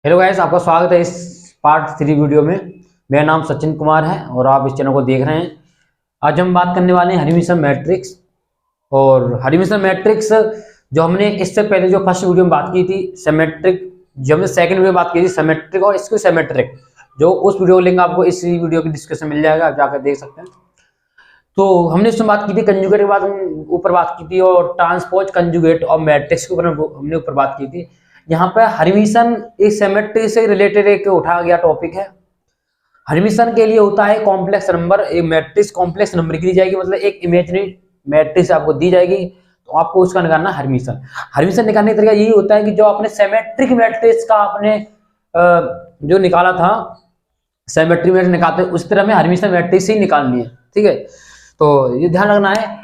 Hello guys, आपका स्वागत है इस पार्ट 3 वीडियो में। मेरा नाम सचिन कुमार है और आप इस चैनल को देख रहे हैं। आज हम बात करने वाले हैं हरीमिशन मैट्रिक्स। और हरीमिशन मैट्रिक्स जो हमने इससे पहले जो फर्स्ट वीडियो में बात की थी सिमेट्रिक, जो हमने सेकंड वीडियो में बात की थी सिमेट्रिक और इसको सिमेट्रिक, जो उस वीडियो का लिंक आपको इस वीडियो की डिस्क्रिप्शन में मिल जाएगा, आप जाकर देख सकते हैं। तो हमने इसमें बात की थी कंजुगेट के बाद हम ऊपर बात की थी, और ट्रांसपोज कंजुगेट और मैट्रिक्स के ऊपर हमने ऊपर बात की थी। यहाँ पे हरीमिशन एक सिमेट्री से रिलेटेड एक उठाया गया टॉपिक है। हरीमिशन के लिए होता है कॉम्प्लेक्स नंबर, एक मैट्रिक्स कॉम्प्लेक्स नंबर की दी जाएगी, मतलब एक इमेजिनरी मैट्रिक्स आपको दी जाएगी, तो आपको उसका निकालना हरीमिशन। हरीमिशन निकालने का तरीका यही होता है कि जो आपने सिमेट्रिक मैट्रिक्स का आपने जो निकाला था, सिमेट्रिक मैट्रिक्स निकालते उस तरह में हरीमिशन मैट्रिक्स ही निकालनी है। ठीक है, तो ये ध्यान रखना है।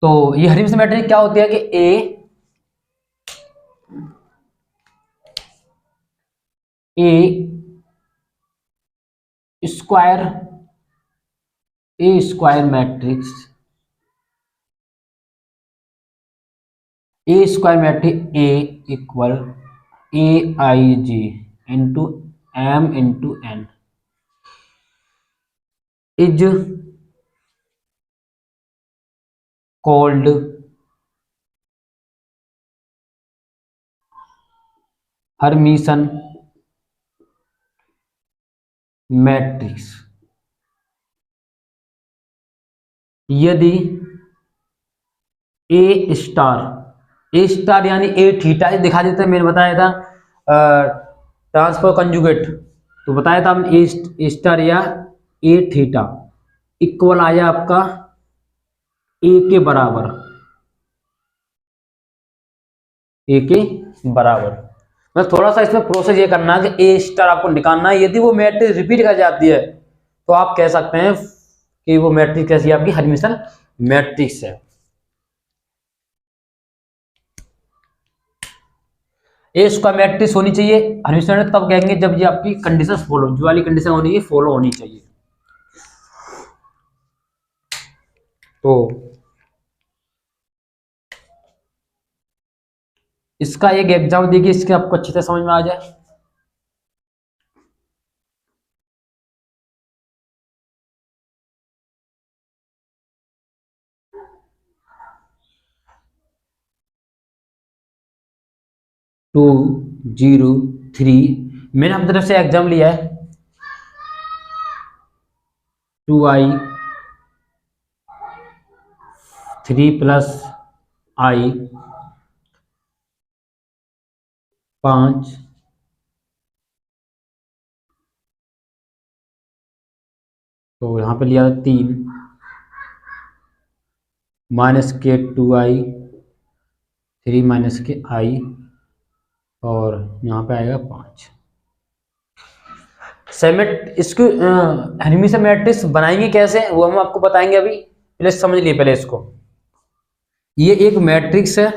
तो ये हरीमिशन मैट्रिक्स क्या होती है कि square square matrix, square matrix A equal AIG into M into N is called Hermitian matrix यदि ए स्टार यानी ए थीटा दिखा देते हैं। मैंने बताया था ट्रांसफर कंजुगेट, तो बताया था हम ए स्टार या ए थीटा इक्वल आया आपका ए के बराबर, ए के बराबर। मतलब थोड़ा सा इसमें प्रोसेस ये करना है कि ए स्टार आपको निकालना है। यदि वो मैट्रिक्स रिपीट कर जाती है तो आप कह सकते हैं कि वो मैट्रिक्स कैसी है, आपकी हर्मिशन मैट्रिक्स है। ए स्क्वायर मैट्रिक्स होनी चाहिए हर्मिशन, तब कहेंगे जब ये आपकी कंडीशन फॉलो, जो वाली कंडीशन होनी है फॉलो होनी चाहिए। तो इसका एक एग्जाम देखिए, इसके आपको अच्छे से समझ में आ जाए। टू जीरो थ्री, मैंने अपनी तरफ से एग्जाम लिया है 2i 3 प्लस i 5 तो यहाँ पे लिया 3 माइनस के 2i 3 माइनस के i और यहाँ पे आएगा 5। सेमेट इसको हर्मिशन मैट्रिक्स बनाएंगे कैसे वो हम आपको बताएंगे अभी। पहले समझ लिए पहले इसको। ये एक मैट्रिक्स है,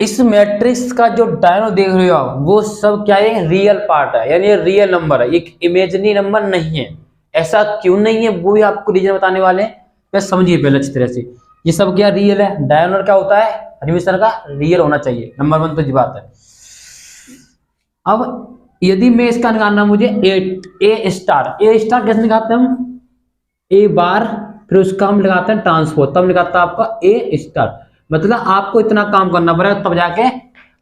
इस मैट्रिक्स का जो डायनो देख रहे हो आप वो सब क्या है, रियल पार्ट है, यानी रियल नंबर है, एक इमेजिनरी नंबर नहीं है। ऐसा क्यों नहीं है वो भी आपको रीजन बताने वाले हैं, मैं समझिए पहले अच्छी तरह से। ये सब क्या रियल है, डायनोर क्या होता है हर्मिशन का, रियल होना चाहिए, नंबर 1 तो ये बात है। अब यदि मैं इसका निकालना मुझे ए स्टार कैसे निकालते हैं हम, ए बार फिर उसका हम लगाते हैं ट्रांसपोज, तब निकालता है आपका ए स्टार। मतलब आपको इतना काम करना पड़ेगा तब जाके,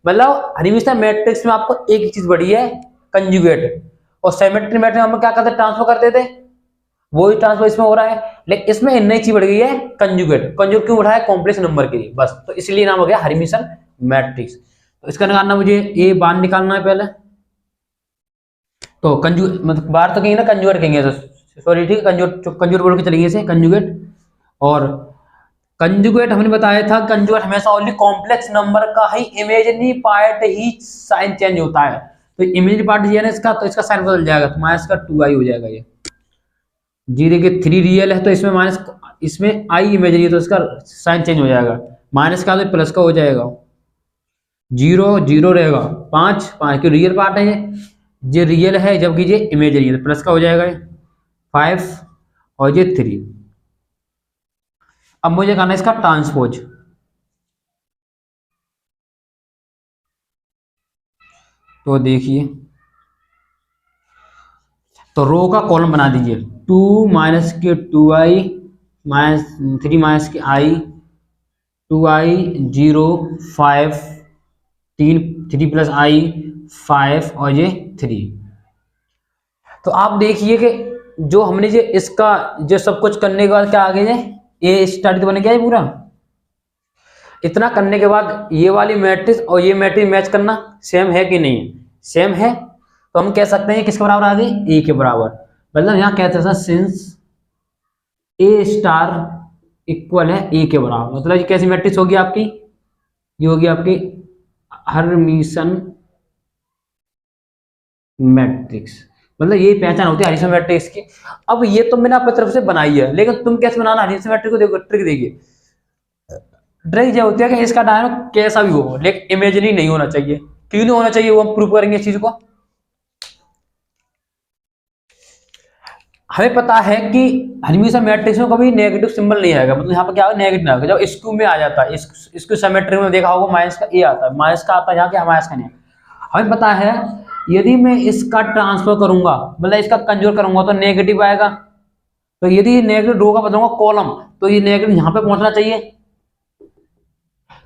मतलब हरीमिशन मैट्रिक्स में आपको एक ही चीज बढ़ी है कंजुगेट, और सिमेट्री मैट्रिक्स हम क्या करते ट्रांसफर करते थे, वही ट्रांसफर इसमें हो रहा है, लेकिन इसमें नई चीज बढ़ गई है कंजुगेट। कंजुगेट क्यों बढ़ा है, कॉम्प्लेक्स नंबर के लिए बस, तो इसलिए नाम हो गया हरीमिशन मैट्रिक्स। तो इसका निकालना मुझे ए बार निकालना है पहले, तो कंजू मतलब बार तो कहेंगे ना, कंजुगेट कहेंगे, सॉरी ठीक है, कंजुगेट बोल के चलेंगे इसे कंजुगेट। और कंजुगेट हमने बताया था, कंजुगेट हमेशा ओनली कॉम्प्लेक्स नंबर का ही इमेजिनरी पार्ट ही साइन चेंज होता है। तो इमेजिनरी पार्ट है ना इसका, तो इसका साइन बदल जाएगा, तो माइनस का 2i हो जाएगा। ये जी देखिए 3 रियल है तो इसमें माइनस, इसमें i इमेजिनरी है तो इसका साइन चेंज हो जाएगा, माइनस का तो प्लस का हो जाएगा, 0 0 रहेगा, 5 5 क्यों रियल पार्ट है ये रियल है, जबकि ये इमेजिनरी है तो प्लस का हो जाएगा 5 और ये 3। अब मुझे करना है इसका ट्रांसपोज, तो देखिए, तो रो का कॉलम बना दीजिए, 2 माइनस के 2i माइनस 3 माइनस के i 2i 0 5 3 प्लस i 5 और ये 3। तो आप देखिए कि जो हमने जो इसका जो सब कुछ करने के बाद क्या आ गया, ये स्टार्ट बन गया है पूरा। इतना करने के बाद ये वाली मैट्रिक्स और ये मैट्रिक्स मैच करना सेम है कि नहीं, सेम है, तो हम कह सकते हैं किसके बराबर आ गई, ए के बराबर। मतलब यहाँ कहते हैं सिंस ए स्टार इक्वल है ए के बराबर, मतलब ये कैसी मैट्रिक्स होगी आपकी, ये होगी आपकी हर्मिशन मैट्रिक्स। मतलब ये पहचान होती है हर्मिशन मैट्रिक्स की। अब ये तो मैंने अपनी तरफ से बनाई है, लेकिन तुम कैसे बनाना हर्मिशन मैट्रिक्स को, देखो ट्रिक देखिए। ट्रिक ये होती है कि इसका डायनो कैसा भी हो, लेकिन इमेजिनरी नहीं होना चाहिए। क्यों नहीं होना चाहिए, वो हम प्रूव करेंगे इस चीज को। हमें पता है कि हर्मिशन मैट्रिक्स में कभी नेगेटिव सिंबल नहीं आएगा, मतलब यहाँ पर क्या होगा, नेगेटिव आएगा। जब स्क्यू में आ जाता है, इसको सिमेट्री में देखा होगा, माइनस का ए आता है, माइनस का आता है यहाँ, क्या माइनस का नहीं। हमें पता है यदि मैं इसका ट्रांसफर करूंगा, मतलब इसका कंजूर करूंगा, तो नेगेटिव आएगा। तो यदि नेगेटिव रो का बदलूंगा कॉलम, तो ये नेगेटिव यहाँ पे पहुंचना चाहिए।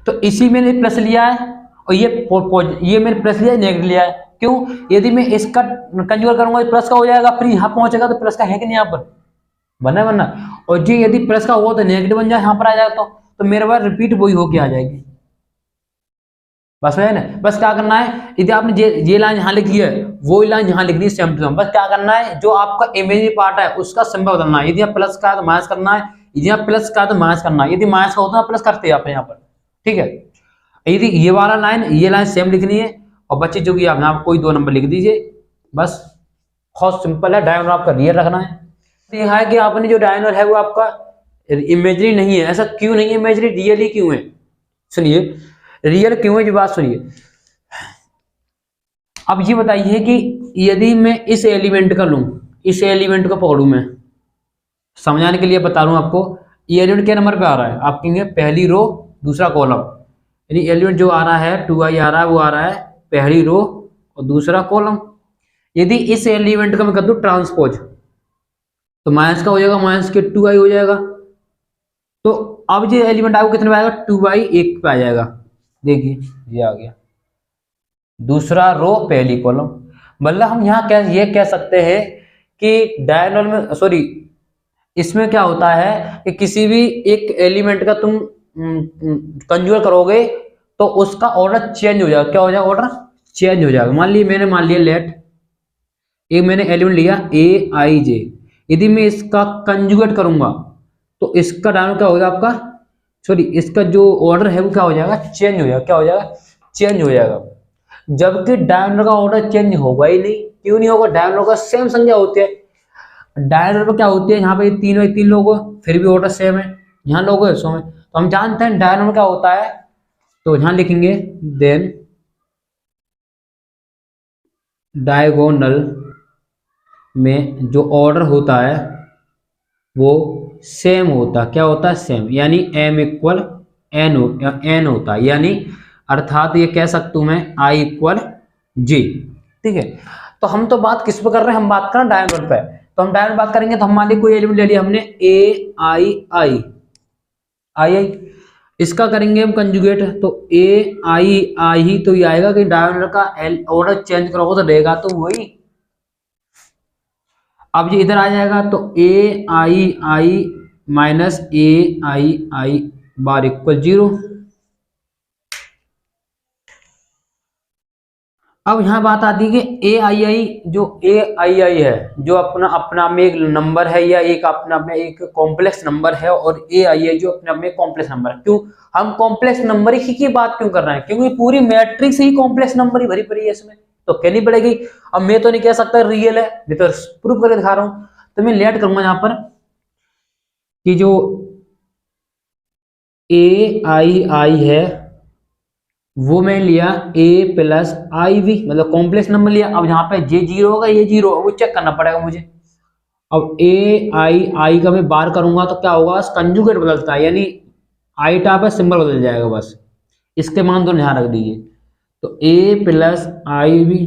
तो इसी मैंने प्लस लिया है, और ये मैंने प्लस लिया है, नेगेटिव लिया है। क्यों, यदि मैं इसका कंजुगेट करूंगा तो प्लस का हो जाएगा, फिर यहाँ पहुंचेगा तो प्लस का है कि नहीं, यहाँ पर बनना। और जी यदि प्लस का हुआ तो नेगेटिव बन जाए, यहाँ पर आ जाएगा, तो मेरे पास रिपीट वही होके आ जाएगी। बस है ना, बस क्या करना है, यदि आपने ये लाइन यहाँ लिखी है, वो लाइन यहाँ लिखनी है सेम टू सेम। बस क्या करना है, जो आपका इमेजिनरी पार्ट है उसका सिंबल बदलना है। यदि आप प्लस का है तो माइनस करना है, यदि आप प्लस का है तो माइनस करना है, यदि माइनस का होता है प्लस करते हैं आप यहाँ पर, ठीक है। यदि ये वाला लाइन ये लाइन सेम लिखनी है, और बच्चे जो कि आप यहाँ कोई 2 नंबर लिख दीजिए, बस बहुत सिंपल है। डायगोनल आपका रियल रखना है। देखा है कि आपने जो डायगोनल है वो आपका इमेजिनरी नहीं है। ऐसा क्यों नहीं है, इमेजिनरी रियल ही क्यों है, सुनिए रियल क्यों है, जो बात सुनिए। अब ये बताइए कि यदि मैं इस एलिमेंट का लूं, इस एलिमेंट को पकड़ूं, मैं समझाने के लिए बता रहा हूं आपको, ये एलिमेंट क्या नंबर पे आ रहा है, आप कहेंगे पहली रो दूसरा कॉलम, यानी एलिमेंट जो आ रहा है 2i आ रहा है, वो आ रहा है पहली रो और दूसरा कॉलम। यदि इस एलिमेंट का मैं कर दूं ट्रांसपोज, तो माइनस का हो जाएगा, माइनस के 2i हो जाएगा। तो अब ये एलिमेंट आपको कितने पे आएगा, 2i 1 पे आ जाएगा। देखिए ये आ गया, दूसरा रो पहली कॉलम। मतलब हम यहाँ ये कह सकते हैं कि डायगोनल में, सॉरी इसमें क्या होता है कि किसी भी एक एलिमेंट का तुम कंजुगेट करोगे तो उसका ऑर्डर चेंज हो जाएगा। क्या हो जाएगा, ऑर्डर चेंज हो जाएगा। मान लिया लेट एक मैंने एलिमेंट लिया aij, यदि मैं इसका कंजुगेट करूंगा तो इसका डायगोनल क्या होगा आपका, सॉरी इसका जो ऑर्डर है वो क्या हो जाएगा, चेंज हो जाएगा। क्या हो जाएगा, चेंज हो जाएगा। जबकि डायगोनल का ऑर्डर चेंज होगा ही नहीं। क्यों नहीं होगा, डायगोनल का सेम संख्या होती है। डायगोनल पर क्या होती है, यहाँ पे तीन लोग हो, फिर भी ऑर्डर सेम है, यहाँ लोग है 100 में। तो हम जानते हैं डायगोनल में क्या होता है, तो यहाँ लिखेंगे देन डायगोनल में जो ऑर्डर होता है वो सेम होता, क्या होता है, सेम, यानी m इक्वल n होता है, यानी अर्थात ये कह सकता हूं मैं i इक्वल j, ठीक है। तो हम तो बात किस पे कर रहे हैं, हम बात कर रहे हैं डायगोनल पे। तो हम डायगोनल बात करेंगे, तो हम मान ली कोई एलिमेंट ले लिया हमने ai, इसका करेंगे हम कंजुगेट, तो ai ही तो ये आएगा कि डायगोनल का ऑर्डर चेंज करोगे तो रहेगा तो वही। अब ये इधर आ जाएगा, तो ai माइनस ai बार इक्वल 0। अब यहाँ बात आती है कि ai है जो अपना में एक नंबर है, या एक अपना में एक कॉम्प्लेक्स नंबर है, और ai जो अपने में कॉम्प्लेक्स नंबर है। क्यों हम कॉम्प्लेक्स नंबर ही की बात क्यों कर रहे हैं, क्योंकि पूरी मैट्रिक्स ही कॉम्प्लेक्स नंबर ही भरी पड़ी है इसमें, तो कहनी पड़ेगी। अब मैं तो नहीं कह सकता रियल है, मैं तो प्रूफ करके दिखा रहा हूं। तो मैं लेट करूंगा यहाँ पर कि जो ai है वो मैं लिया a प्लस iv, मतलब कॉम्प्लेक्स नंबर लिया। अब यहाँ पे j 0 होगा, ये 0 वो चेक करना पड़ेगा मुझे। अब ai का मैं बार करूंगा तो क्या होगा, कंजुगेट बदलता है, यानी आई टाइप है सिंबल बदल जाएगा, बस इसके मान दोनों यहाँ रख दीजिए। तो a plus I B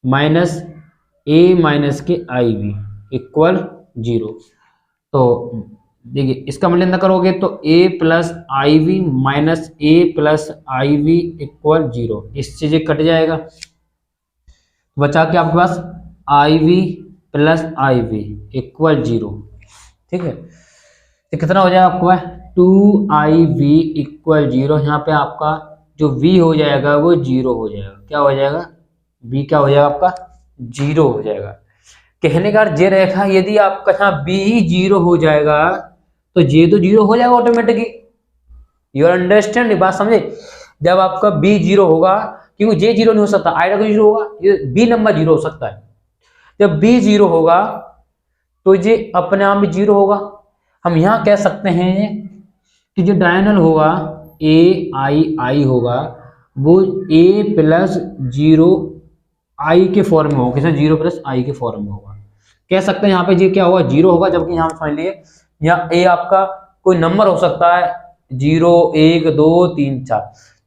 minus A minus के आई बी इक्वल 0। तो देखिए इसका मूल्यांकन करोगे तो a plus i v minus a plus i v equal 0, इस चीज कट जाएगा, बचा के आपके पास i v plus i v equal 0। ठीक है, तो कितना हो जाएगा आपको, 2iv इक्वल 0। यहाँ पे आपका जो v हो जाएगा वो 0 हो जाएगा। क्या हो जाएगा, v क्या हो जाएगा आपका 0 हो जाएगा। कहने का अर्थ ये रहेगा यदि आपका यहाँ b ही 0 हो जाएगा तो ये तो 0 हो जाएगा ऑटोमेटिकली। यू अंडरस्टैंड, बात समझे। जब आपका b 0 होगा, क्योंकि j 0 नहीं हो सकता, i का 0 होगा, ये b नंबर 0 हो सकता है। जब b 0 होगा तो ये अपने आप में 0 होगा। हम यहाँ कह सकते हैं कि जो डायगोनल होगा ए आई होगा वो a प्लस 0 आई के फॉर्म में होगा। किसे 0 प्लस आई के फॉर्म में होगा, कह सकते हैं यहाँ पे ये क्या होगा 0 होगा। जबकि यहाँ समझ लिए यहाँ a आपका कोई नंबर हो सकता है 0 1 2 3 4।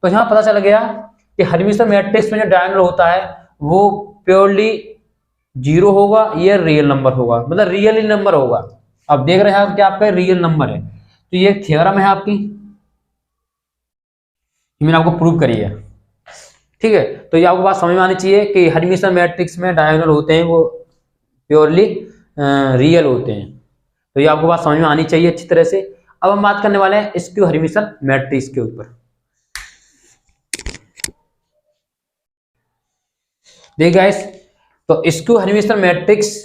तो यहाँ पता चल गया कि हर्मिटियन मैट्रिक्स में जो डायगोनल होता है वो प्योरली 0 होगा, ये रियल नंबर होगा, मतलब रियल नंबर होगा। अब देख रहे हैं कि आपका रियल नंबर है, तो ये थ्योरम है आपकी, मैंने आपको प्रूव करी है। ठीक है, तो ये आपको बात समझ में आनी चाहिए कि हर्मिटियन मैट्रिक्स में डायगोनल होते हैं वो प्योरली रियल होते हैं। तो ये आपको बात समझ में आनी चाहिए अच्छी तरह से। अब हम बात करने वाले हैं स्क्यू हर्मिटियन मैट्रिक्स के ऊपर। देखिए गाइस, तो skew Hermitian matrix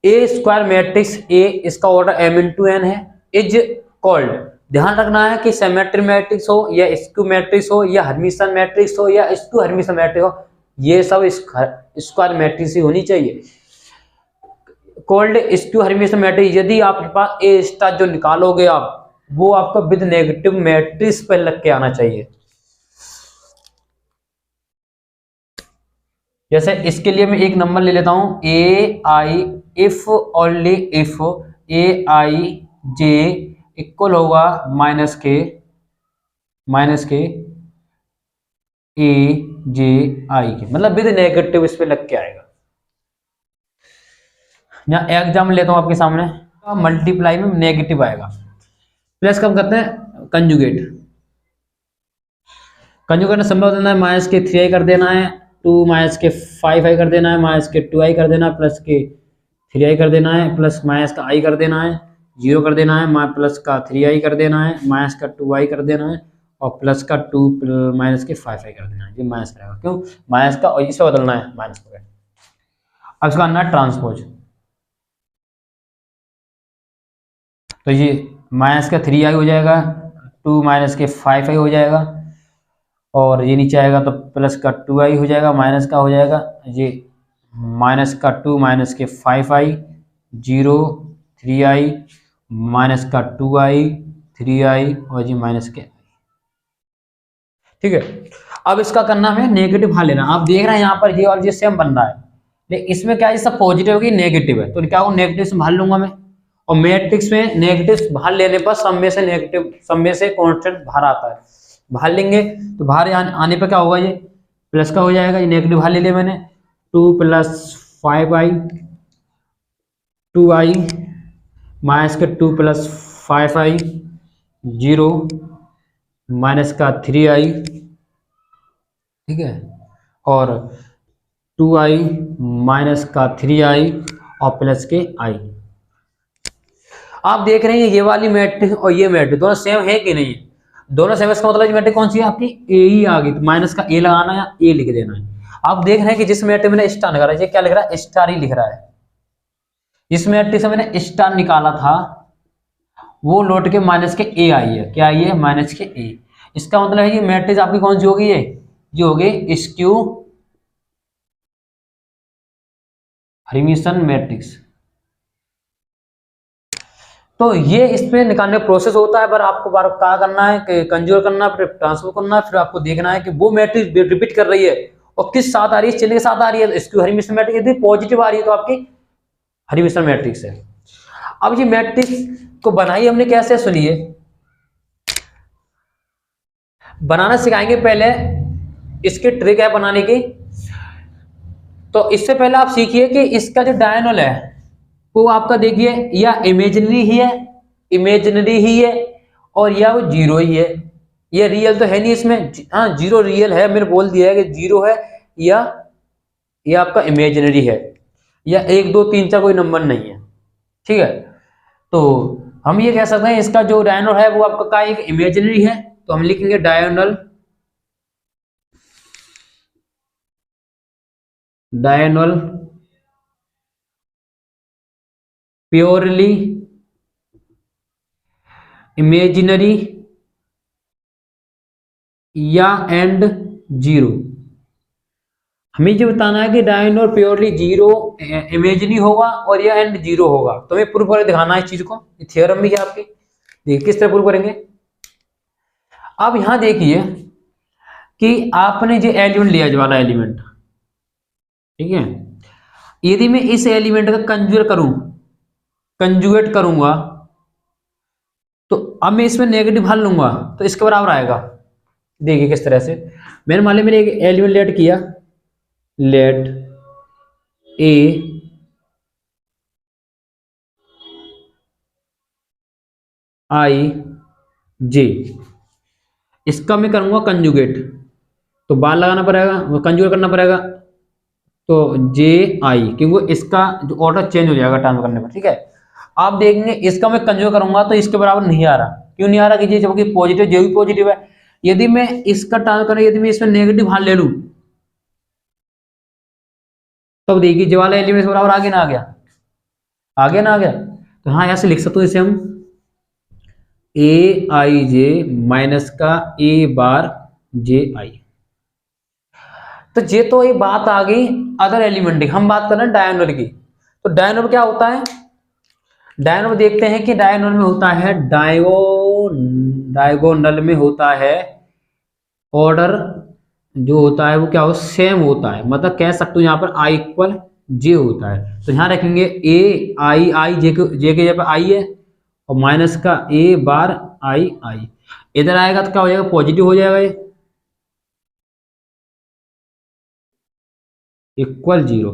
A square matrix A, इसका ऑर्डर m×n है, इज कॉल्ड। ध्यान रखना है कि सिमेट्रिक मैट्रिक्स हो या स्क्यू मैट्रिक्स हो या हर्मिटियन मैट्रिक्स हो या स्क्यू हर्मिटियन मैट्रिक्स हो, ये सब स्क्वायर मैट्रिक्स ही होनी चाहिए। Called skew Hermitian matrix. यदि आपके पास ए स्टार जो निकालोगे आप, वो आपका विद नेगेटिव मैट्रिक्स पर लग के आना चाहिए। जैसे इसके लिए मैं एक नंबर ले लेता हूं, a i if only if a i j equal होगा माइनस के ए जे आई के, मतलब विद नेगेटिव इस पे लग के आएगा। यहाँ एग्जाम्पल लेता हूं आपके सामने, मल्टीप्लाई में नेगेटिव आएगा, प्लस कब करते हैं कंजुगेट। कंजुगेट में संभव देना है माइनस के 3i कर देना है, 2 माइनस के 5i कर देना है, माइनस के 2i कर देना है, प्लस के 3i कर देना है, प्लस माइनस का i कर देना है, 0 कर देना है, प्लस का 3i कर देना है, माइनस का 2i कर देना है, और प्लस का 2 माइनस के 5i कर देना है। ये माइनस रहेगा, क्यों माइनस का, और इसे बदलना है माइनस को। अब इसका आना है ट्रांसपोज, तो ये माइनस का 3i हो जाएगा, 2 माइनस के 5i हो जाएगा, और ये नीचे आएगा तो प्लस का 2i हो जाएगा, माइनस का हो जाएगा ये माइनस का 2 माइनस के 5i 0 3i माइनस का 2i 3i और ये माइनस के। ठीक है, अब इसका करना है नेगेटिव बाहर लेना। आप देख रहे हैं यहाँ पर ये और ये सेम बन रहा है, लेकिन इसमें क्या है, सब पॉजिटिव होगी नेगेटिव है, तो क्या हो नेगेटिव से बाहर लूंगा मैं। और मैट्रिक्स में नेगेटिव बाहर लेने पर सब में से नेगेटिव, सब में से कांस्टेंट बाहर आता है, बाहर लेंगे तो बाहर आने पर क्या होगा, ये प्लस का हो जाएगा, ये नेगेटिव बाहर ले लिया मैंने, 2 प्लस 5i 2i माइनस के 2 प्लस 5i 0 माइनस का 3i, ठीक है, और 2i माइनस का 3i और प्लस के i। आप देख रहे हैं ये वाली मैट्रिक्स और ये मैट्रिक्स दोनों सेम है कि नहीं, दोनों सेम। इसका मतलब मैट्रिक्स कौन सी है आपकी, ए ही आ गई, तो माइनस का ए लगाना है, ए लिख देना है। आप देख रहे हैं कि जिस मैट्रिक्स मैंने स्टार निकाला, ये क्या लिख रहा है, स्टार ही लिख रहा है। जिस मैट्रिक्स से मैंने स्टार निकाला था वो लौट के माइनस के ए आई है, क्या आई है, माइनस के ए। इसका मतलब है ये मैट्रिक्स आपकी कौन सी होगी, ये होगी स्क्यू हर्मिटियन मैट्रिक्स। तो ये इसमें निकालने का प्रोसेस होता है, पर आपको बार क्या करना है कि कंज्यूम करना है, फिर ट्रांसफर करना है, फिर आपको देखना है कि वो मैट्रिक्स रिपीट कर रही है और किस साथ आ रही है, चिन्ह के साथ आ रही है। स्क्यू हर्मिटियन मैट्रिक्स यदि पॉजिटिव आ रही है तो आपकी हर्मिटियन मैट्रिक्स है। अब ये मैट्रिक्स को बनाई हमने कैसे, सुनिए, बनाना सिखाएंगे। पहले इसकी ट्रिक है बनाने की। तो इससे पहले आप सीखिए कि इसका जो डायगोनल है वो आपका देखिए या इमेजिनरी ही है, इमेजिनरी ही है, और या वो जीरो ही है। ये रियल तो है नहीं इसमें, हाँ जीरो रियल है, मैंने बोल दिया है कि जीरो है, या ये आपका इमेजिनरी है, या 1 2 3 4 कोई नंबर नहीं है। ठीक है, तो हम ये कह सकते हैं इसका जो डायगोनल है वो आपका एक इमेजिनरी है। तो हम लिखेंगे डायगोनल, डायगोनल प्योरली इमेजिनरी या एंड जीरो। हमें जो बताना है कि डायगोनल प्योरली जीरो इमेजिनरी होगा और या एंड जीरो होगा। तो हमें प्रूफ करके दिखाना है इस चीज को, ये थ्योरम भी है आपकी। देखिए किस तरह प्रूफ करेंगे। अब यहां देखिए कि आपने जो एलिमेंट लिया, जो वाला एलिमेंट, ठीक है, यदि मैं इस एलिमेंट का कंजुगेट करूंगा तो अब मैं इसमें नेगेटिव हल लूंगा तो इसके बराबर आएगा। देखिए किस तरह से, मैंने एक एलिमेंट लेट किया, लेट ए आई जे, इसका मैं करूंगा कंजुगेट, तो बार लगाना पड़ेगा, वो कंजुगेट करना पड़ेगा, तो जे आई, क्योंकि इसका जो ऑर्डर चेंज हो जाएगा ट्रांसफर करने पर। ठीक है, आप देखेंगे इसका मैं कंजुगेट करूंगा तो इसके बराबर नहीं आ रहा। क्यों नहीं आ रहा? कि जबकि पॉजिटिव, जो भी पॉजिटिव है, यदि मैं इसका ट्रांसफर करूं, यदि मैं इसमें नेगेटिव हाल ले लूं तब देखिए जो वाला एलिमेंट बराबर आगे ना आ गया, आगे ना आ गया। तो हाँ ऐसे लिख सकते हो इसे हम, ए आई जे माइनस का ए बार जे आई। तो ये तो ये बात आ गई अदर एलिमेंट की, हम बात कर रहे हैं डायगोनल की। तो डायगोनल क्या होता है? डायगोनल देखते हैं कि डायगोनल में होता है डायगोनल में होता है ऑर्डर जो होता है वो क्या हो, सेम होता है। मतलब कह सकते हो यहाँ पर आई इक्वल जे होता है। तो यहाँ रखेंगे ए आई आई जे के जगह आई है, और माइनस का ए बार आई आई, इधर आएगा तो क्या हो जाएगा, पॉजिटिव हो जाएगा, ये इक्वल जीरो।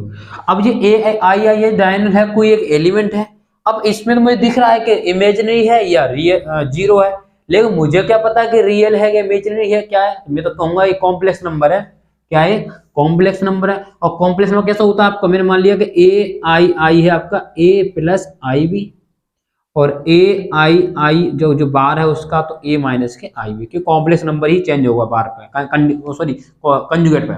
अब ये ए आई आई ये डायगोनल है, कोई एक एलिमेंट है। अब इसमें तो मुझे दिख रहा है कि इमेजिनरी है या रियल जीरो है, लेकिन मुझे क्या पता है कि रियल है या इमेजिनरी है, क्या है? मैं तो कहूंगा ये कॉम्प्लेक्स नंबर है। क्या है? कॉम्प्लेक्स नंबर है। और कॉम्प्लेक्स नंबर कैसा होता है आपका, मैंने मान लिया कि ए आई आई है आपका ए प्लस आई बी, और ए आई आई जो जो बार है उसका तो ए माइनस के आई बी, क्योंकि कॉम्प्लेक्स नंबर ही चेंज होगा बार पे, सॉरी कंजुगेट पे।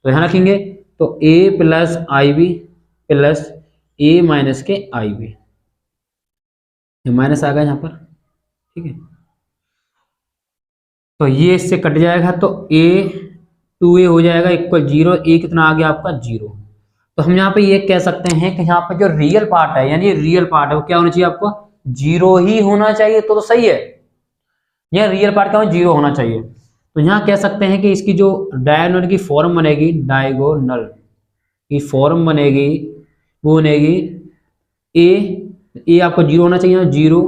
तो यहाँ रखेंगे तो a plus I B plus A minus के आई बी, माइनस आ गया यहाँ पर। ठीक है, तो ये इससे कट जाएगा, तो a 2a हो जाएगा इक्वल जीरो। ए कितना आ गया आपका, जीरो। तो हम यहाँ पे ये कह सकते हैं कि यहाँ पे जो रियल पार्ट है, यानी रियल पार्ट है वो क्या होना चाहिए आपको, जीरो ही होना चाहिए। तो सही है, यह रियल पार्ट क्या हो, जीरो होना चाहिए। तो यहाँ कह सकते हैं कि इसकी जो डायगोनल की फॉर्म बनेगी, डायगोनल की फॉर्म बनेगी, वो बनेगी ए आपको जीरो होना चाहिए, जीरो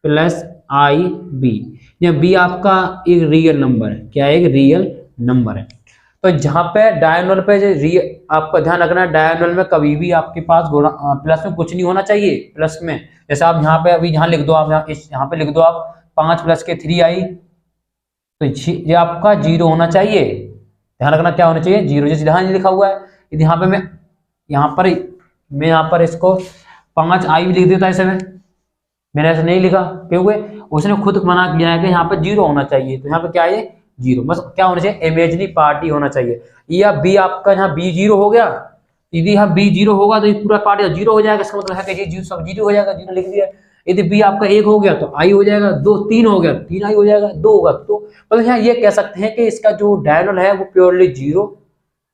प्लस आई बी, या बी आपका एक रियल नंबर है। क्या है? एक रियल नंबर है। तो जहां पे डायगोनल पे आपका ध्यान रखना है, डायगोनल में कभी भी आपके पास प्लस में कुछ नहीं होना चाहिए। प्लस में जैसे आप यहाँ पे अभी यहाँ लिख दो, आप यहाँ पे लिख दो आप 5 प्लस के 3 आई, तो ये आपका जीरो होना चाहिए। ध्यान रखना क्या होना चाहिए, जीरो। जैसे ध्यान लिखा हुआ है, यदि यहाँ पे मैं यहाँ पर इसको 5 आई भी लिख देता है, ऐसे में मैंने ऐसे नहीं लिखा क्योंकि उसने खुद मना किया है कि यहाँ पे जीरो होना चाहिए। तो यहाँ पे क्या है, जीरो। बस क्या होना चाहिए, इमेजिनरी पार्ट ही होना चाहिए। या बी आपका यहाँ बी जीरो हो गया, यदि यहाँ बी जीरो होगा तो ये पूरा पार्ट जीरो हो जाएगा। इसका मतलब है कि ये जीरो सब जीरो हो जाएगा, जीरो लिख दिया। यदि बी आपका 1 हो गया तो आई हो जाएगा, 2 3 हो गया 3 आई हो जाएगा, 2 होगा तो मतलब यहाँ ये कह सकते हैं कि इसका जो डायगोनल है वो प्योरली जीरो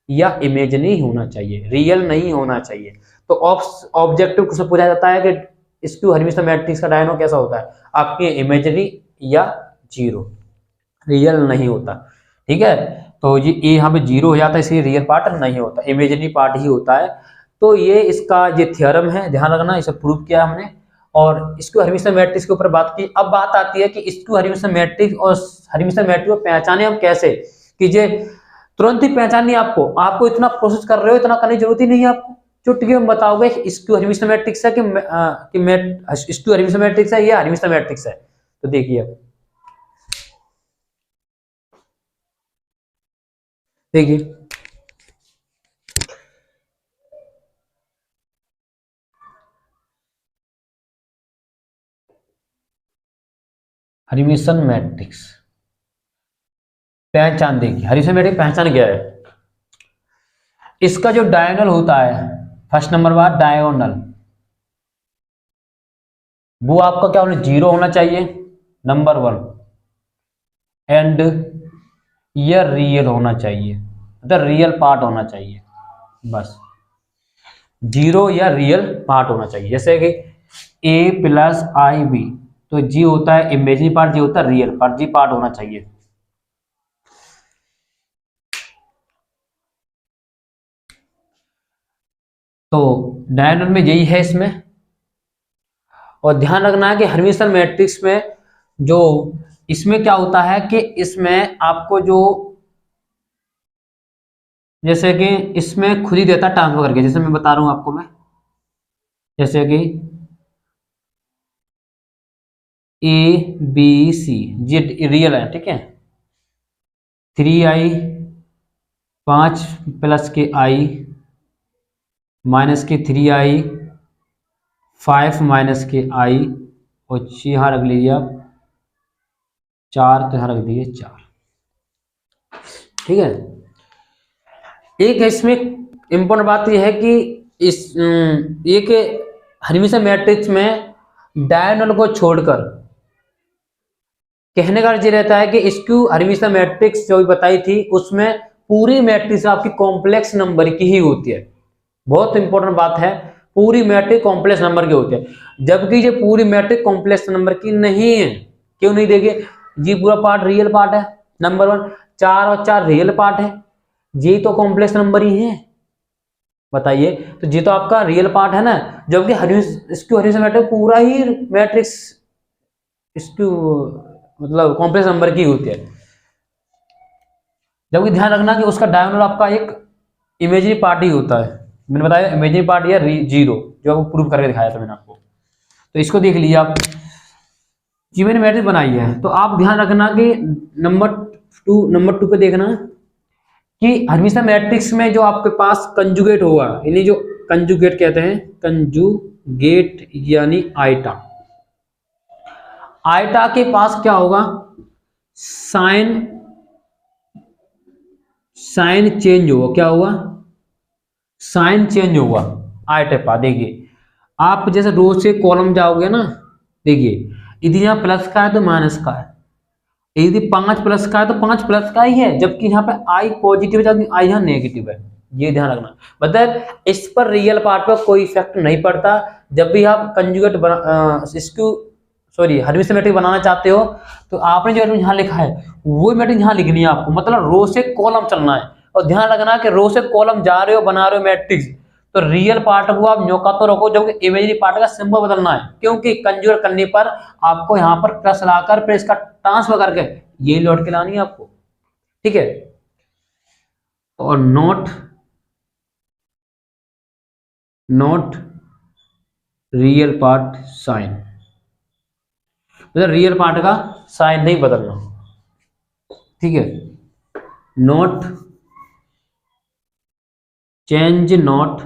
या इमेजिनरी होना चाहिए, रियल नहीं होना चाहिए। तो ऑब्जेक्टिव से पूछा जाता है कि स्क्यू हर्मिटियन मैट्रिक्स का डायगोनल कैसा होता है, आपके इमेजिनरी या जीरो, रियल नहीं होता। ठीक है, तो ये यहाँ पे जीरो हो जाता है, इसलिए रियल पार्ट नहीं होता, इमेजिनरी पार्ट ही होता है। तो ये इसका ये थ्योरम है, ध्यान रखना, इसे प्रूव किया हमने। और स्क्यू हर्मिटियन मैट्रिक्स के ऊपर बात की। अब बात आती है कि स्क्यू हर्मिटियन मैट्रिक्स और हर्मिटियन मैट्रिक्स को पहचाने हम कैसे, कि तुरंत ही पहचाननी है आपको, आपको इतना प्रोसेस कर रहे हो, इतना करने की जरूरत ही नहीं है आपको। चुटकी में बताओगे स्क्यू हर्मिटियन मैट्रिक्स है कि स्क्यू हर्मिटियन मैट्रिक्स है या हर्मिटियन मैट्रिक्स है। तो देखिए देखिए हर्मिटियन मैट्रिक्स पहचान देखिए, हर्मिटियन मैट्रिक्स पहचान क्या है, इसका जो डायगोनल होता है, फर्स्ट नंबर बात डायगोनल, वो आपका क्या होना, 0 होना चाहिए नंबर 1, एंड ये रियल होना चाहिए, मतलब रियल पार्ट होना चाहिए, बस 0 या रियल पार्ट होना चाहिए। जैसे कि a प्लस आई बी, तो जी होता है इमेजिनरी पार्ट, जी होता है रियल पार्ट, जी पार्ट होना चाहिए। तो डायगोनल में यही है इसमें। और ध्यान रखना है कि हर्मिटियन मैट्रिक्स में जो इसमें क्या होता है कि इसमें आपको जो, जैसे कि इसमें खुद ही देता ट्रांसफर करके, जैसे मैं बता रहा हूं आपको, मैं जैसे कि ए बी सी, ये रियल है, ठीक है, 3i 5 प्लस के आई माइनस के 3i 5 माइनस के आई, और यहाँ रख लीजिए आप 4, तो यहाँ रख दीजिए 4, ठीक है। एक इसमें इंपॉर्टेंट बात यह है कि इस एक हर्मिटियन मैट्रिक्स में डायगोनल को छोड़कर, कहने का अर्थ ये रहता है कि स्क्यू हर्मिटियन मैट्रिक्स जो भी बताई थी उसमें पूरी मैट्रिक्स आपकी कॉम्प्लेक्स नंबर की ही होती है। बहुत इंपॉर्टेंट बात है, पूरी मैट्रिक्स कॉम्प्लेक्स नंबर की होती है, जबकि ये पूरी मैट्रिक्स कॉम्प्लेक्स नंबर की नहीं है। क्यों नहीं? देखिए जी पूरा पार्ट रियल पार्ट है, नंबर 1, 4 और 4 रियल पार्ट है, जी तो कॉम्प्लेक्स नंबर ही है, बताइए। तो जी तो आपका रियल पार्ट है ना, जबकि स्क्यू हर्मिटियन मैट्रिक्स पूरा ही मैट्रिक्स स्क्यू मतलब कॉम्प्लेक्स नंबर की होती है। जबकि ध्यान रखना कि उसका डायगोनल आपका एक इमेजिनरी पार्ट ही होता है, मैंने बताया इमेजिनरी पार्ट या 0, जो आपको प्रूव करके दिखाया था मैंने आपको। तो इसको देख लीजिए आप, जी मैंने मैट्रिक्स बनाई है, तो आप ध्यान रखना कि नंबर 2 पे देखना कि हर्मिटियन मैट्रिक्स में जो आपके पास कंजुगेट होगा, यानी जो कंजुगेट कहते हैं, कंजुगेट यानी आइटा, आइटा के पास क्या होगा, साइन चेंज होगा, क्या होगा, साइन चेंज होगा आइटा पा। देखिए आप जैसे रो से कॉलम जाओगे ना, देखिए यदि यहाँ प्लस का है तो माइनस का है, यदि 5 प्लस का है तो 5 प्लस का ही है, जबकि यहाँ पे आई पॉजिटिव है, आई यहाँ नेगेटिव है, ये ध्यान रखना। मतलब इस पर रियल पार्ट पर कोई इफेक्ट नहीं पड़ता। जब भी आप कंजुगेट हर्मिटियन मैट्रिक्स बनाना चाहते हो, तो आपने जो यहाँ लिखा है वो मैट्रिक्स यहाँ लिखनी है आपको, मतलब रो से कॉलम चलना है। और ध्यान रखना कि रो से कॉलम जा रहे हो, बना रहे हो मैट्रिक्स, तो रियल पार्ट को आप न्योका तो रखो, जबकि इमेजिनरी पार्ट का सिंबल बदलना है, क्योंकि कंजुगेट करने पर आपको यहाँ पर प्लस लाकर फिर इसका ट्रांसफर करके ये लौट के लानी है आपको, ठीक है। और नॉट रियल पार्ट साइन, मतलब रियल पार्ट का साइन नहीं बदलना, ठीक है। Not change not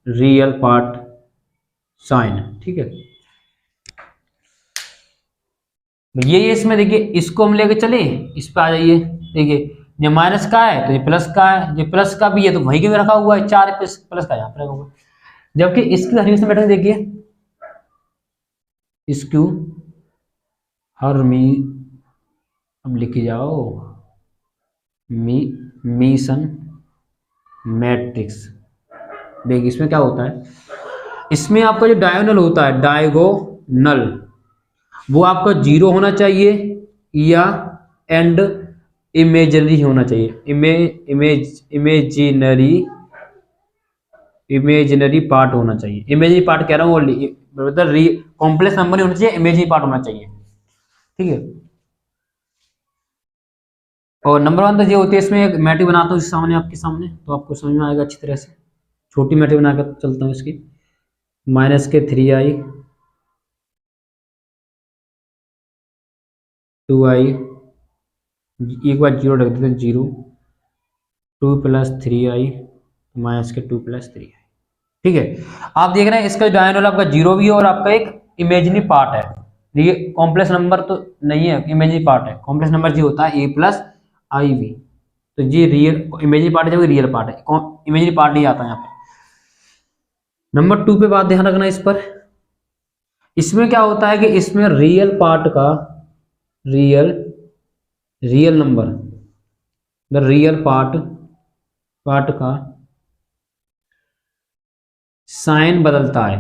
real part sign, ठीक है। ये इसमें देखिए, इसको हम लेके चले, इस पे आ जाइए, देखिए ये माइनस का है तो ये प्लस का है, ये प्लस का भी है तो वहीं के भी रखा हुआ है, 4 प्लस का यहाँ पर रखा हुआ है। जबकि इसकी हर्मिटियन मैट्रिक्स देखिए, इसक्यू हर्मी, अब लिखे जाओ, मीसन मैट्रिक्स। देखिए इसमें क्या होता है, इसमें आपका जो डायगोनल होता है, डायगोनल, वो आपका 0 होना चाहिए या एंड इमेजिनरी होना चाहिए, इमेजिनरी पार्ट होना चाहिए। इमेजिनरी पार्ट कह रहा हूँ, मतलब कॉम्प्लेक्स नंबर नहीं होना चाहिए, इमेजिनरी पार्ट होना चाहिए, ठीक है। और नंबर 1 तो ये होती है, इसमें एक मैट्रिक्स बनाता हूँ सामने आपके सामने, तो आपको समझ में आएगा अच्छी तरह से। छोटी मैट्रिक्स बनाकर चलता हूँ इसकी, -3i 2i, एक बार जीरो रख देते हैं, 0 2 + 3i -2 + 3i। ठीक है, आप देख रहे हैं इसका डायगोनल आपका 0 भी है और आपका एक इमेजिनरी पार्ट है। ये कॉम्प्लेक्स नंबर तो नहीं है, इमेजिनरी पार्ट है। कॉम्प्लेक्स नंबर जो होता है a + iv, तो ये रियल इमेजिनरी पार्ट है, जब रियल पार्ट है, इमेजिनरी पार्ट नहीं आता यहाँ पे। नंबर 2 पे बात ध्यान रखना इस पर। इसमें क्या होता है कि इसमें रियल पार्ट का real number, the real part का साइन बदलता है,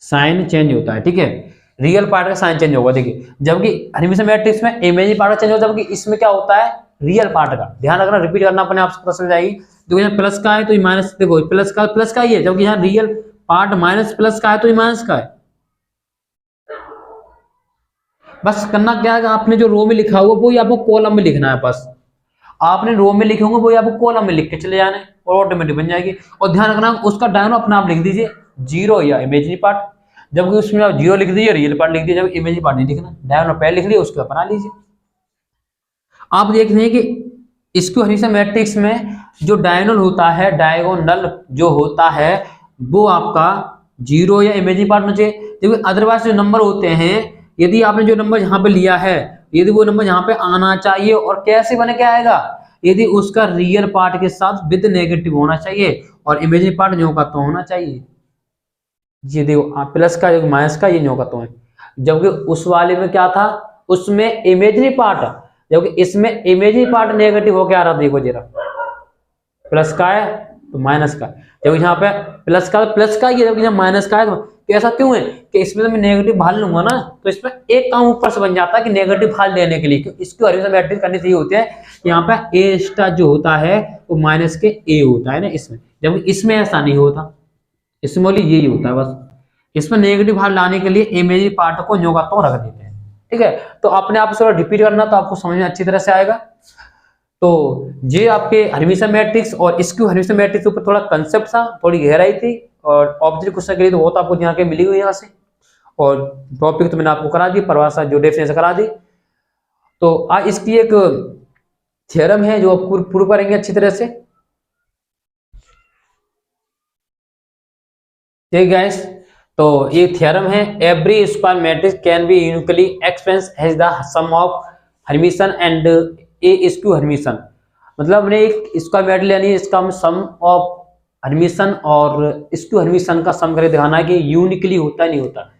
साइन चेंज होता है। ठीक है, रियल पार्ट का साइन चेंज होगा। देखिए, जबकि हर्मिटियन मैट्रिक्स में इमेजिनरी पार्ट का चेंज होता है, जबकि इसमें क्या होता है, रियल पार्ट का। ध्यान रखना, रिपीट करना, अपने आप से पता चल जाएगी। देखो यहाँ प्लस का है तो ये माइनस, देखो प्लस का ही है, जबकि यहाँ रियल पार्ट माइनस प्लस का है तो ये माइनस का है। बस करना क्या है, आपने जो रो में लिखा हुआ वो ही आपको कॉलम में लिखना है। बस आपने रो में लिखे होंगे वो ही आपको कॉलम में लिख के चले जाने, और ऑटोमेटिक बन जाएगी। और ध्यान रखना, उसका डायगोनल अपना आप लिख दीजिए, 0 या इमेजिनरी पार्ट, जबकि उसमें आप 0 लिख दीजिए, रियल पार्ट लिख दीजिए, जब इमेजिनरी पार्ट नहीं लिखना, डायगोनल पहले लिख लिया, उसके बाद बना लीजिए। आप देख रहे हैं कि इसको हमेशा मैट्रिक्स में जो डायगोनल होता है, डायगोनल जो होता है वो आपका 0 या इमेजिनरी पार्ट होना चाहिए। क्योंकि अदरवाइज जो नंबर होते हैं, यदि आपने जो नंबर यहाँ पे लिया है, यदि वो नंबर यहाँ पे आना चाहिए, और कैसे बने क्या आएगा, यदि उसका रियल पार्ट के साथ विद नेगेटिव होना चाहिए और इमेजिनरी पार्ट जो का तो होना चाहिए। ये देखो प्लस का जो माइनस का, ये न्यो का तो है, जबकि उस वाले में क्या था, उसमें इमेजिनरी पार्ट, जबकि इसमें इमेजिनरी पार्ट नेगेटिव होकर आ रहा। देखो जरा, प्लस का है तो माइनस का, जब यहाँ पे प्लस का ही है, जबकि यहाँ माइनस का है। तो ऐसा क्यों है कि इसमें तो मैं नेगेटिव भाल लूंगा ना, तो इसमें एक काम ऊपर से बन जाता है कि नेगेटिव भाल लेने के लिए, क्योंकि इसको हमेशा मैट्रिक्स करनी चाहिए होती है। यहाँ पे ए स्टार जो होता है वो माइनस के ए होता है ना इसमें, जबकि इसमें ऐसा नहीं होता, इसमें ओनली यही होता है बस। इसमें नेगेटिव भाग लाने के लिए इमेजिनरी पार्ट को न्यो का तो रख देते हैं। ठीक है, तो अपने आप से रिपीट करना, तो आपको समझ में अच्छी तरह से आएगा। तो ये आपके हर्मिटियन मैट्रिक्स और स्क्यू हर्मिटियन मैट्रिक्स के ऊपर थोड़ा कंसेप्ट था, थोड़ी गहराई थी, और ऑब्जेक्ट क्वेश्चन के लिए तो वो तो आपको यहाँ के मिली हुई यहाँ से, और टॉपिक तो मैंने आपको करा दी, परिभाषा जो डेफिनेशन करा दी। तो आज इसकी एक थ्योरम है जो आप प्रूव करेंगे अच्छी तरह से। ठीक गाइस, तो ये थ्योरम है, every square matrix can be uniquely express as the sum of Hermitian and a skew Hermitian. मतलब हमने एक स्क्वायर मैट्रिक्स यानी इसका हम सम ऑफ हर्मिटियन और स्क्यू हर्मिटियन का सम करके दिखाना है कि यूनिकली होता है नहीं होता,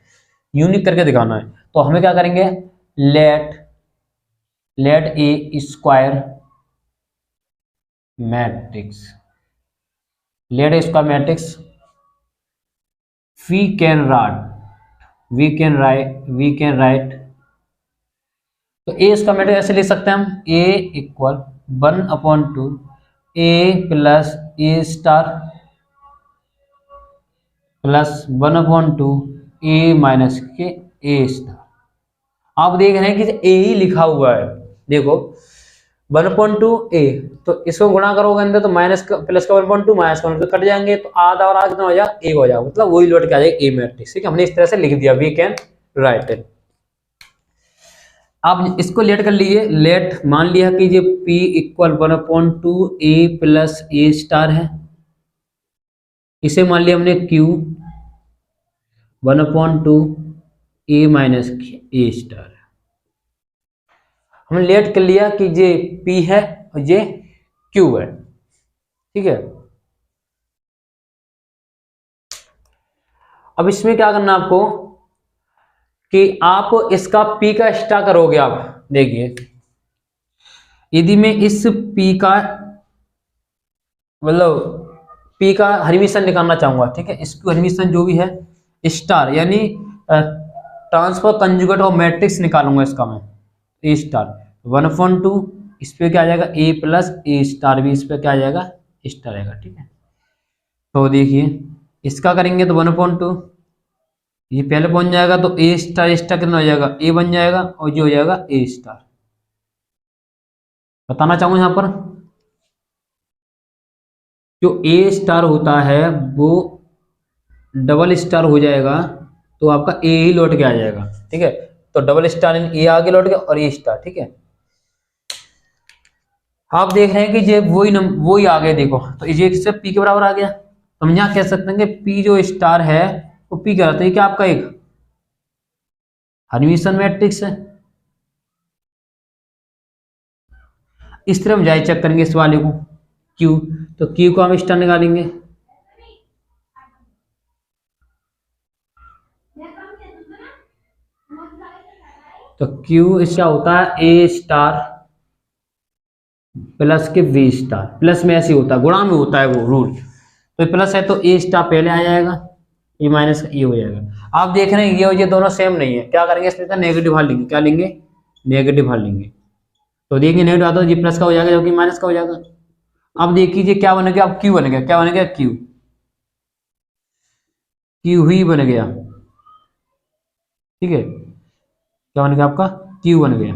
यूनिक करके दिखाना है। तो हमें क्या करेंगे, let a square matrix, let a square matrix we can write, तो ए इसका मैट्रिक्स ऐसे लिख सकते हैं हम, a equal 1/2 a plus A star plus 1/2 a minus k A star. आप देख रहे हैं कि a ही लिखा हुआ है, देखो 1/2 a, तो इसको गुणा करोगे अंदर तो माइनस का प्लस का 1/2 माइनस का 1/2 कट जाएंगे, तो आधा और आधा कितना हो जाएगा, एक हो जाएगा, मतलब वही लौट के आ जाएगा ए मैट्रिक्स। ठीक है, हमने इस तरह से लिख दिया, वी कैन राइट इट। आप इसको लेट कर लीजिए, लेट मान लिया कि ये p equal 1/2 a plus A star है, इसे मान लिया हमने q 1/2 a minus A star है। हमने लेट कर लिया कि ये p है और ये q है। ठीक है, अब इसमें क्या करना आपको कि आप इसका p का एक्स्ट्रा करोगे। आप देखिए, यदि मैं इस p का मतलब p का हर्मिटियन निकालना चाहूंगा, ठीक है, इसकी हर्मिटियन जो भी है स्टार यानी ट्रांसफर कंजुगेट और मैट्रिक्स निकालूंगा इसका मैं, ए स्टार 1/2, इस पे क्या आ जाएगा a प्लस ए स्टार भी, इस पे क्या आ जाएगा स्टार आएगा। ठीक है, तो देखिए इसका करेंगे तो 1/2 ये पहले पहुंच जाएगा, तो ए स्टार कितना हो जाएगा, ए बन जाएगा, और जो हो जाएगा ए स्टार। बताना चाहूंगा यहाँ पर जो ए स्टार होता है वो डबल स्टार हो जाएगा तो आपका ए ही लौट के आ जाएगा, ठीक है। तो डबल स्टार इन ए आगे लौट गया और ए स्टार, ठीक है। आप देख रहे हैं कि ये वही आ गया, देखो तो ये किससे पी के बराबर आ गया। तो हम यहाँ कह सकते हैं कि पी जो स्टार है वो पी क्या रहता है, क्या आपका एक हर्मिशन मैट्रिक्स है। इस तरह हम जाए चेक करेंगे इस वाले को क्यू, तो क्यू को हम स्टार निकालेंगे। तो क्यू इसका होता है ए स्टार प्लस के वी स्टार, प्लस में ऐसे होता है, गुणा में होता है वो रूल। तो प्लस है तो ए स्टार पहले आ जाएगा, ये माइनस का ये हो जाएगा। आप देख रहे हैं ये और ये दोनों सेम नहीं है, क्या करेंगे इसमें का नेगेटिव हाल लेंगे, क्या लेंगे नेगेटिव हाल लेंगे। तो देखिए नेगेटिव आता है ये प्लस का हो जाएगा जो कि माइनस का हो जाएगा। अब देखिए क्या बन गया, अब क्यू बन गया, क्या बन गया क्यू, क्यू ही बन गया, ठीक है। क्या बन गया आपका क्यू बन गया।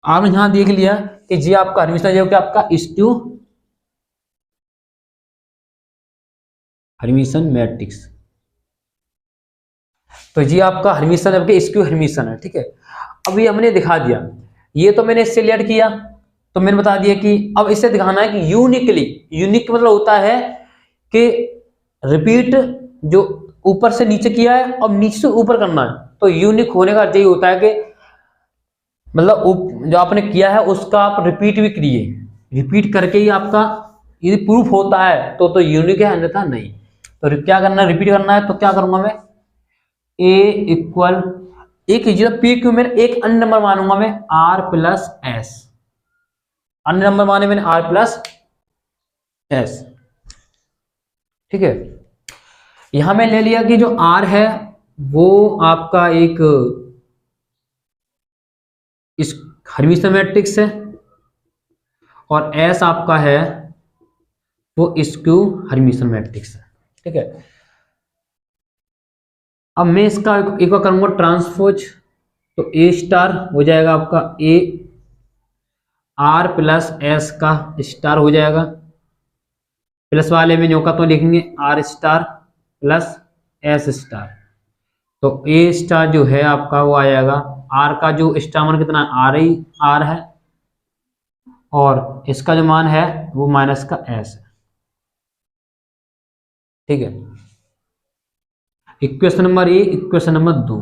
आपने यहां देख लिया कि जी आपका हर्मिशन जो कि आपका स्क्यू हर्मिशन मैट्रिक्स, तो जी आपका हर्मिशन आपके स्क्यू हर्मिशन है, ठीक है। अभी हमने दिखा दिया, ये तो मैंने इससे लेट किया, तो मैंने बता दिया कि अब इससे दिखाना है कि यूनिकली, यूनिक मतलब होता है कि रिपीट जो ऊपर से नीचे किया है अब नीचे से ऊपर करना है। तो यूनिक होने का यही होता है कि मतलब जो आपने किया है उसका आप रिपीट भी करिए, रिपीट करके ही आपका यदि प्रूफ होता है तो यूनिक है, अन्यथा नहीं। तो क्या करना है, रिपीट करना है। तो क्या करूंगा मैं, ए इक्वल एक पी क्यू में एक अन्य नंबर मानूंगा मैं आर प्लस एस, अन्य नंबर माने मैंने आर प्लस एस, ठीक है। यहां मैं ले लिया कि जो आर है वो आपका एक इस हर्मिशन मैट्रिक्स है और एस आपका है वो स्क्यू हर्मिशन मैट्रिक्स है, ठीक है। अब मैं इसका एक बार करूंगा ट्रांसपोज, तो ए स्टार हो जाएगा आपका ए आर प्लस एस का स्टार हो जाएगा, प्लस वाले में जो का तो लिखेंगे R star plus S star. तो ए स्टार जो है आपका वो आ जाएगा, आर का जो स्टार मान कितना आर ही आर है और इसका जो मान है वो माइनस का एस है, ठीक है। Equation number A, equation number 2,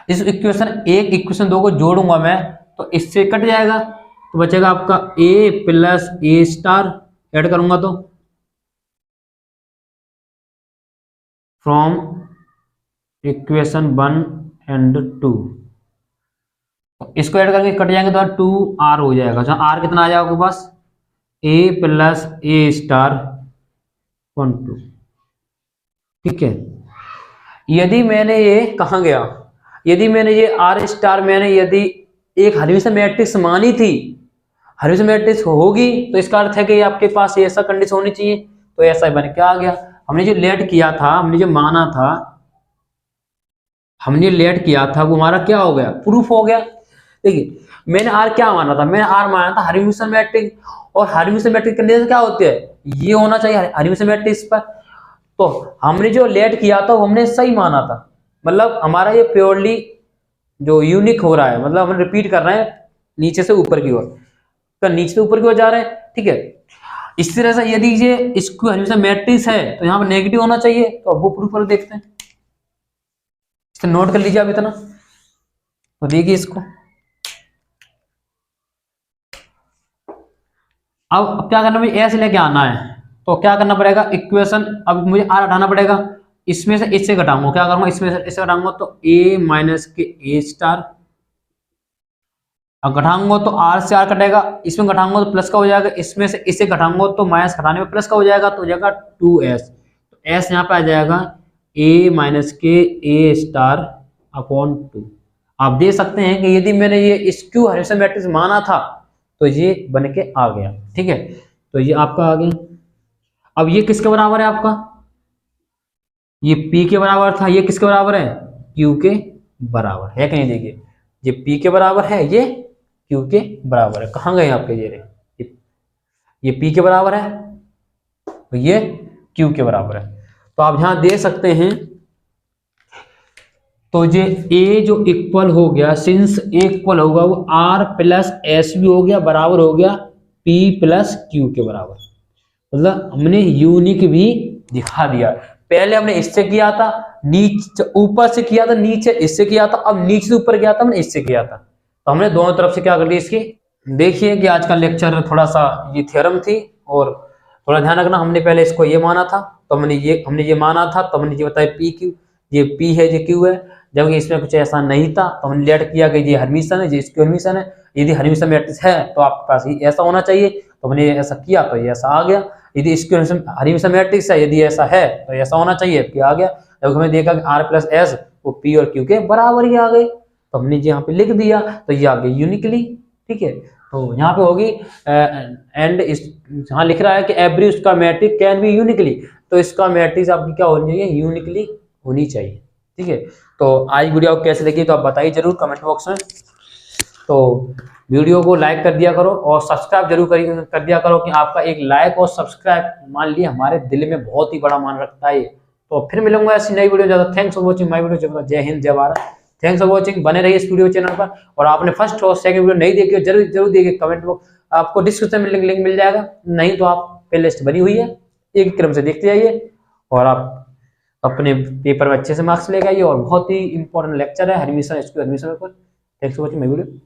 इस इक्वेशन एक इक्वेशन 2 को जोड़ूंगा मैं तो इससे कट जाएगा, तो बचेगा आपका ए प्लस ए स्टार, ऐड करूंगा तो फ्रॉम इक्वेशन 1 एंड 2, इसको ऐड करके कट जाएंगे तो 2r हो जाएगा, जहां r कितना आ जाएगा आपके पास a प्लस ए स्टार 1 2, ठीक है। यदि मैंने ये कहां गया, यदि मैंने ये r स्टार मैंने यदि एक हर्मिशन मैट्रिक्स मानी थी, हर्मिशन मैट्रिक्स होगी तो इसका अर्थ है कि आपके पास ऐसा कंडीशन होनी चाहिए, तो ऐसा बन के आ गया। हमने जो लेट किया था, हमने जो माना था, हमने लेट किया था वो हमारा क्या हो गया, प्रूफ हो गया। देखिए मैंने आर क्या माना था, मैंने आर माना था हर्मिशन मैट्रिक्स, और हर्मिशन मैट्रिक्स कंडीशन क्या होती है, ये होना चाहिए हर्मिशन मैट्रिक्स पर। तो हमने जो लेट किया था वो हमने सही माना था, मतलब हमारा ये प्योरली जो यूनिक हो रहा है, मतलब हम रिपीट कर रहे हैं नीचे से ऊपर की ओर, तो नीचे से ऊपर की ओर जा रहे हैं, ठीक है। इस तरह से यदि ये इसको हर्मिशन मैट्रिक्स है तो यहाँ पर नेगेटिव होना चाहिए, तो अब वो प्रूफ कर देखते हैं। इसे नोट कर लीजिए आप इतना, तो देखिए इसको। अब क्या करना, मुझे ऐसे लेके आना है, तो क्या करना पड़ेगा, इक्वेशन अब मुझे आर हटाना पड़ेगा, इसमें से इससे घटाऊंगा, क्या करूंगा इसमें से इससे घटाऊंगा तो a minus k A star, अब घटाऊंगा तो r से r कटेगा, इसमें घटाऊंगा तो प्लस का हो जाएगा, इसमें से इसे घटाऊंगा तो माइनस घटाने में प्लस का हो जाएगा, तो हो जाएगा 2s, तो s यहाँ पे आ जाएगा a minus k A star upon 2। आप देख सकते हैं कि यदि मैंने ये स्क्यू हर्मिशन मैट्रिक्स माना था तो ये बन के आ गया, ठीक है। तो ये आपका आ गया। अब ये किसके बराबर है आपका, ये P के बराबर था, ये किसके बराबर है Q के बराबर है कि नहीं, देखिए ये P के बराबर है, ये क्यू के बराबर है। कहाँ गए आपके ये पी के बराबर है, ये क्यू के बराबर है। तो आप यहां दे सकते हैं, तो ये ए जो इक्वल हो गया, सिंस ए इक्वल होगा वो आर प्लस एस भी हो गया, बराबर हो गया पी प्लस क्यू के बराबर। मतलब हमने यूनिक भी दिखा दिया। पहले हमने इससे किया था, नीचे ऊपर से किया था, नीचे इससे किया था, अब नीचे से ऊपर किया था, हमने इससे किया था। तो हमने दोनों तरफ से क्या कर दिया इसकी। देखिए कि आज का लेक्चर थोड़ा सा ये थ्योरम थी, और थोड़ा ध्यान रखना, हमने पहले इसको ये माना था, तो हमने ये माना था, तो हमने ये बताया पी क्यू, ये पी है ये क्यू है, जबकि इसमें कुछ ऐसा नहीं था, तो हमने लेट किया कि ये हर्मिशन है, ये इसकी हर्मिशन है। यदि हर्मिशन मैट्रिक्स है तो आपके पास ही ऐसा होना चाहिए, तो हमने ऐसा किया तो ये ऐसा आ गया। यदि इसकी हर्मिशन मैट्रिक्स है, यदि ऐसा है तो ऐसा होना चाहिए कि आ गया। जब हमने देखा कि आर प्लस एस वो पी और क्यू के बराबर ही आ गए, तो हमने यहाँ पे लिख दिया, तो ये आ गई यूनिकली। ठीक है, तो यहाँ पे होगी एंड यहाँ लिख रहा है कि एवरी उसका मैट्रिक्स कैन बी यूनिकली, तो इसका मैट्रिक्स आपकी क्या होनी चाहिए, यूनिकली होनी चाहिए। ठीक है, तो आज वीडियो कैसे लगी तो आप बताइए जरूर कमेंट बॉक्स में। तो वीडियो को लाइक कर दिया करो और सब्सक्राइब जरूर कर दिया करो, कि आपका एक लाइक और सब्सक्राइब मान लिया हमारे दिल में बहुत ही बड़ा मान रखता है। तो फिर मिलूंगा ऐसी नई वीडियो। ज्यादा thanks for watching my video. जय हिंद जय भारत। थैंक्स फॉर वॉचिंग, बने रहिए इस वीडियो चैनल पर। और आपने फर्स्ट और सेकंड वीडियो नहीं देखी हो, जरूर जरूर देखिए। कमेंट बॉक्स आपको डिस्क्रिप्शन में लिंक मिल जाएगा, नहीं तो आप प्लेलिस्ट बनी हुई है, एक क्रम से देखते जाइए और आप अपने पेपर में अच्छे से मार्क्स लेके आइए। और बहुत ही इंपॉर्टेंट लेक्चर है हरमिशन, इसको हरमिशन पर। Thanks for watching my video.